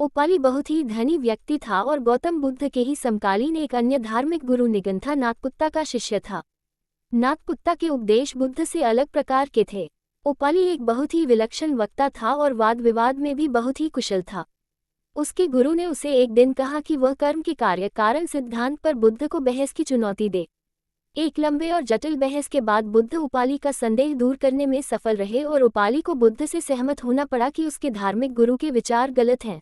उपाली बहुत ही धनी व्यक्ति था और गौतम बुद्ध के ही समकालीन एक अन्य धार्मिक गुरु निगंथा नागपुत्ता का शिष्य था। नागपुत्ता के उपदेश बुद्ध से अलग प्रकार के थे। उपाली एक बहुत ही विलक्षण वक्ता था और वाद विवाद में भी बहुत ही कुशल था। उसके गुरु ने उसे एक दिन कहा कि वह कर्म के कार्य कारण सिद्धांत पर बुद्ध को बहस की चुनौती दे। एक लंबे और जटिल बहस के बाद बुद्ध उपाली का संदेह दूर करने में सफल रहे और उपाली को बुद्ध से सहमत होना पड़ा कि उसके धार्मिक गुरु के विचार गलत हैं।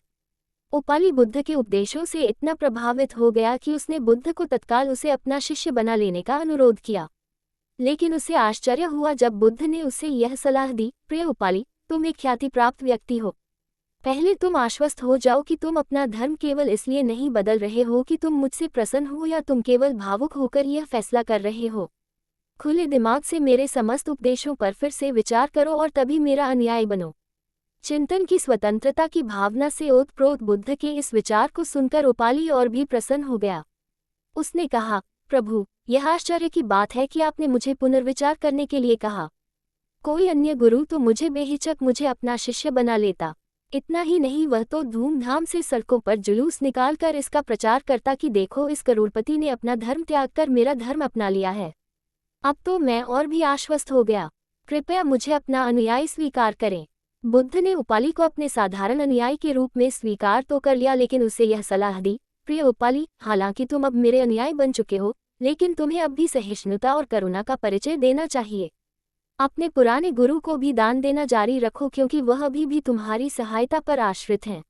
उपाली बुद्ध के उपदेशों से इतना प्रभावित हो गया कि उसने बुद्ध को तत्काल उसे अपना शिष्य बना लेने का अनुरोध किया। लेकिन उसे आश्चर्य हुआ जब बुद्ध ने उसे यह सलाह दी, प्रिय उपाली, तुम एक ख्याति प्राप्त व्यक्ति हो। पहले तुम आश्वस्त हो जाओ कि तुम अपना धर्म केवल इसलिए नहीं बदल रहे हो कि तुम मुझसे प्रसन्न हो या तुम केवल भावुक होकर यह फैसला कर रहे हो। खुले दिमाग से मेरे समस्त उपदेशों पर फिर से विचार करो और तभी मेरा अनुयायी बनो। चिंतन की स्वतंत्रता की भावना से ओतप्रोत बुद्ध के इस विचार को सुनकर उपाली और भी प्रसन्न हो गया। उसने कहा, प्रभु, यह आश्चर्य की बात है कि आपने मुझे पुनर्विचार करने के लिए कहा। कोई अन्य गुरु तो बेहिचक मुझे अपना शिष्य बना लेता। इतना ही नहीं, वह तो धूमधाम से सड़कों पर जुलूस निकालकर इसका प्रचार करता कि देखो, इस करोड़पति ने अपना धर्म त्याग कर मेरा धर्म अपना लिया है। अब तो मैं और भी आश्वस्त हो गया। कृपया मुझे अपना अनुयायी स्वीकार करें। बुद्ध ने उपाली को अपने साधारण अनुयायी के रूप में स्वीकार तो कर लिया, लेकिन उसे यह सलाह दी, प्रिय उपाली, हालांकि तुम अब मेरे अनुयायी बन चुके हो, लेकिन तुम्हें अब भी सहिष्णुता और करुणा का परिचय देना चाहिए। अपने पुराने गुरु को भी दान देना जारी रखो, क्योंकि वह अभी भी तुम्हारी सहायता पर आश्रित हैं।